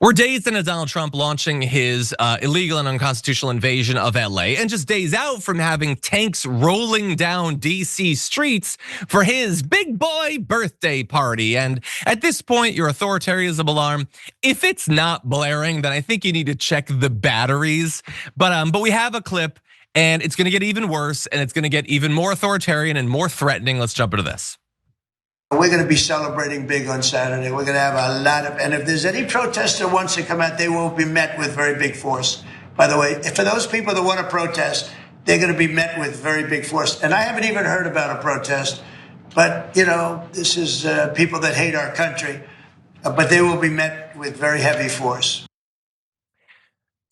We're days into Donald Trump launching his illegal and unconstitutional invasion of LA, and just days out from having tanks rolling down DC streets for his big boy birthday party. And at this point, your authoritarianism alarm, if it's not blaring, then I think you need to check the batteries. But we have a clip, and it's gonna get even worse, and it's gonna get even more authoritarian and more threatening. Let's jump into this. We're going to be celebrating big on Saturday. We're going to have a lot of, and if there's any protester wants to come out, they will be met with very big force. By the way, for those people that want to protest, they're going to be met with very big force. And I haven't even heard about a protest, but this is people that hate our country, but they will be met with very heavy force.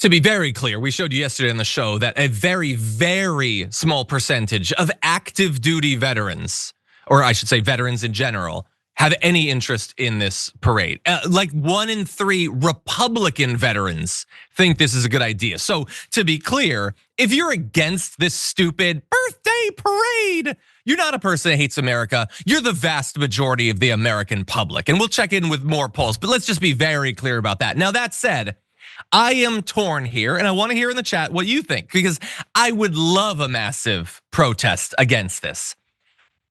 To be very clear, we showed you yesterday on the show that a very, very small percentage of active duty veterans, or I should say veterans in general, have any interest in this parade. Like 1 in 3 Republican veterans think this is a good idea. So to be clear, if you're against this stupid birthday parade, you're not a person that hates America. You're the vast majority of the American public. And we'll check in with more polls, but let's just be very clear about that. Now that said, I am torn here, and I want to hear in the chat what you think, because I would love a massive protest against this.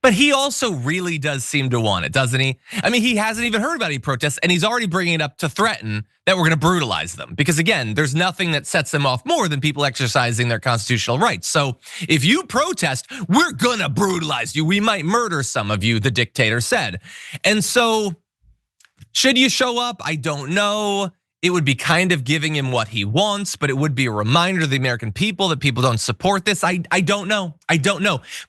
But he also really does seem to want it, doesn't he? I mean, he hasn't even heard about any protests, and he's already bringing it up to threaten that we're gonna brutalize them. Because again, there's nothing that sets them off more than people exercising their constitutional rights. So if you protest, we're gonna brutalize you. We might murder some of you, the dictator said. And so, should you show up? I don't know. It would be kind of giving him what he wants, but it would be a reminder to the American people that people don't support this. I don't know.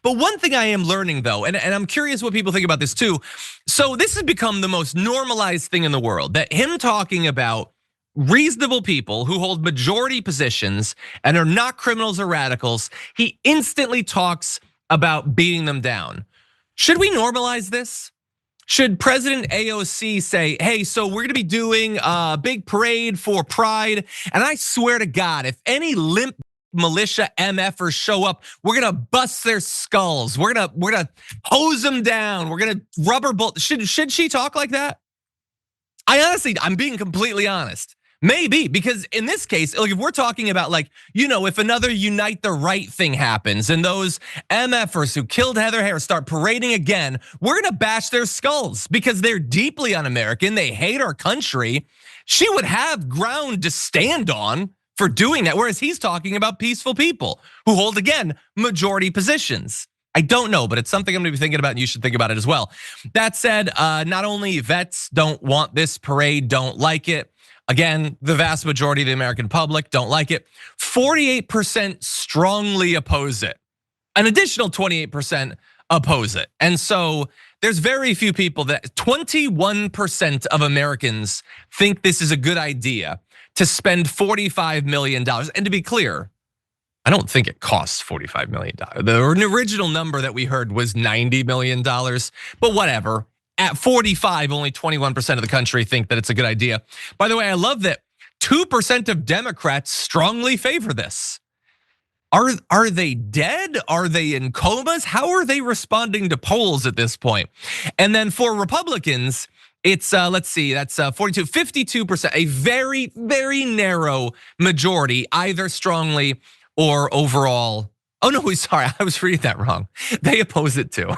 But one thing I am learning though, and I'm curious what people think about this too. So this has become the most normalized thing in the world, that him talking about reasonable people who hold majority positions and are not criminals or radicals, he instantly talks about beating them down. Should we normalize this? Should President AOC say, hey, so we're gonna be doing a big parade for Pride, and I swear to God, if any limp militia MFers show up, we're gonna bust their skulls. We're gonna hose them down. We're gonna rubber bullet. Should she talk like that? I'm being completely honest. Maybe, because in this case, like if we're talking about like, if another Unite the Right thing happens and those MFers who killed Heather Harris start parading again, we're gonna bash their skulls because they're deeply un-American, they hate our country. She would have ground to stand on for doing that, whereas he's talking about peaceful people who hold, again, majority positions. I don't know, but it's something I'm gonna be thinking about, and you should think about it as well. That said, not only vets don't want this parade, don't like it. Again, the vast majority of the American public don't like it. 48% strongly oppose it. An additional 28% oppose it. And so there's very few people that 21% of Americans think this is a good idea to spend $45 million. And to be clear, I don't think it costs $45 million. The original number that we heard was $90 million, but whatever. At 45, only 21% of the country think that it's a good idea. By the way, I love that 2% of Democrats strongly favor this. Are they dead? Are they in comas? How are they responding to polls at this point? And then for Republicans, it's let's see, that's 42, 52%, a very, very narrow majority, either strongly or overall. Oh no, sorry, I was reading that wrong. They oppose it too.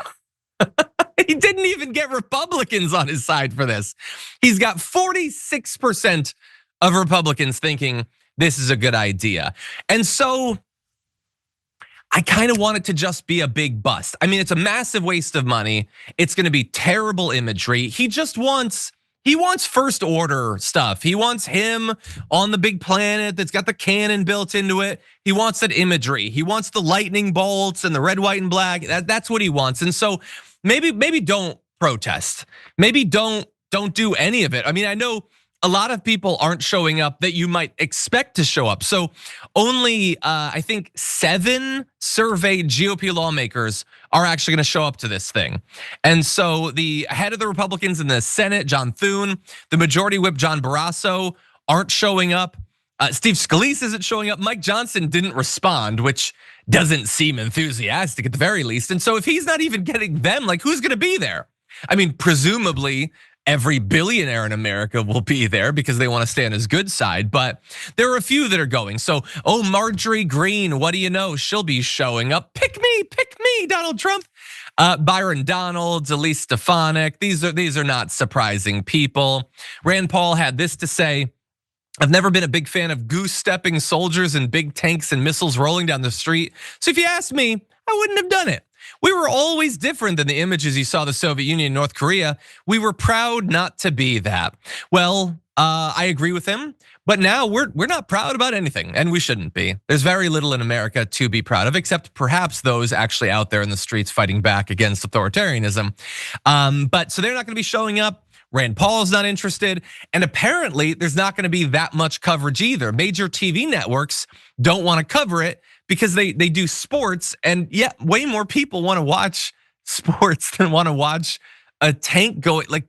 He didn't even get Republicans on his side for this. He's got 46% of Republicans thinking this is a good idea. And so I kind of want it to just be a big bust. I mean, it's a massive waste of money. It's gonna be terrible imagery. He wants first order stuff. He wants him on the big planet that's got the cannon built into it. He wants that imagery. He wants the lightning bolts and the red, white, and black. That's what he wants. And so maybe don't protest. Maybe don't do any of it. I mean, I know a lot of people aren't showing up that you might expect to show up. So only I think 7 surveyed GOP lawmakers are actually gonna show up to this thing. And so the head of the Republicans in the Senate, John Thune, the majority whip, John Barrasso, aren't showing up. Steve Scalise isn't showing up. Mike Johnson didn't respond, which doesn't seem enthusiastic at the very least. And so if he's not even getting them, like who's gonna be there? I mean, presumably every billionaire in America will be there because they want to stay on his good side, but there are a few that are going. So, Marjorie Greene, what do you know? She'll be showing up. Pick me, Donald Trump. Byron Donalds, Elise Stefanik, these are not surprising people. Rand Paul had this to say: I've never been a big fan of goose-stepping soldiers and big tanks and missiles rolling down the street. So if you ask me, I wouldn't have done it. We were always different than the images you saw of the Soviet Union and North Korea. We were proud not to be that. Well, I agree with him, but now we're not proud about anything, and we shouldn't be. There's very little in America to be proud of, except perhaps those actually out there in the streets fighting back against authoritarianism. But so they're not gonna be showing up. Rand Paul is not interested, and apparently there's not gonna be that much coverage either. Major TV networks don't wanna cover it because they do sports, and yet way more people wanna watch sports than wanna watch a tank going, like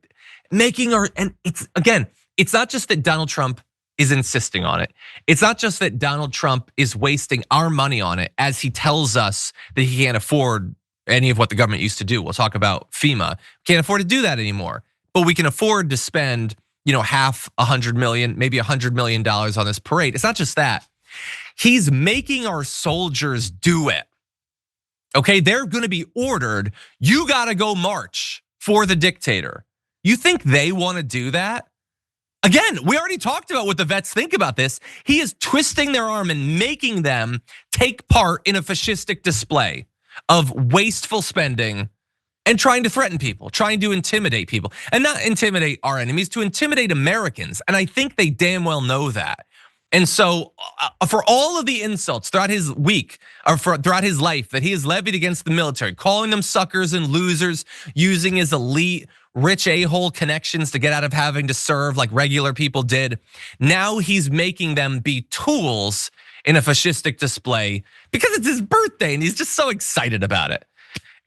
making our, and it's, again, it's not just that Donald Trump is insisting on it. It's not just that Donald Trump is wasting our money on it as he tells us that he can't afford any of what the government used to do. We'll talk about FEMA. Can't afford to do that anymore. But we can afford to spend, half $100 million, maybe $100 million on this parade. It's not just that. He's making our soldiers do it. Okay, they're gonna be ordered, you gotta go march for the dictator. You think they wanna do that? Again, we already talked about what the vets think about this. He is twisting their arm and making them take part in a fascistic display of wasteful spending and trying to threaten people, trying to intimidate people, and not intimidate our enemies, to intimidate Americans. And I think they damn well know that. And so for all of the insults throughout his week, or throughout his life that he has levied against the military, calling them suckers and losers, using his elite rich a-hole connections to get out of having to serve like regular people did, now he's making them be tools in a fascistic display because it's his birthday and he's just so excited about it.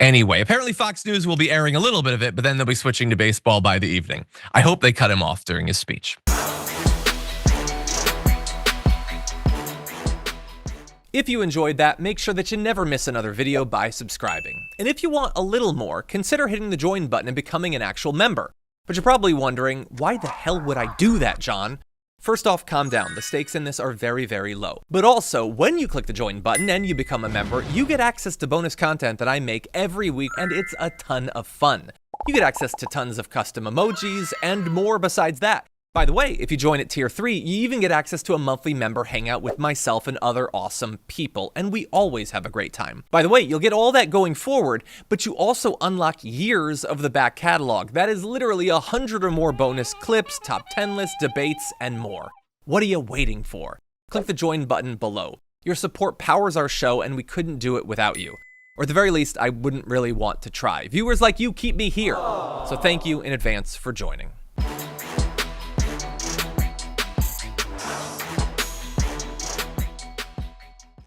Anyway, apparently Fox News will be airing a little bit of it, but then they'll be switching to baseball by the evening. I hope they cut him off during his speech. If you enjoyed that, make sure that you never miss another video by subscribing. And if you want a little more, consider hitting the join button and becoming an actual member. But you're probably wondering, why the hell would I do that, John? First off, calm down. The stakes in this are very, very low. But also, when you click the join button and you become a member, you get access to bonus content that I make every week, and it's a ton of fun. You get access to tons of custom emojis and more besides that. By the way, if you join at tier 3, you even get access to a monthly member hangout with myself and other awesome people, and we always have a great time. By the way, you'll get all that going forward, but you also unlock years of the back catalog. That is literally 100 or more bonus clips, top 10 lists, debates, and more. What are you waiting for? Click the join button below. Your support powers our show, and we couldn't do it without you. Or at the very least, I wouldn't really want to try. Viewers like you keep me here. So thank you in advance for joining.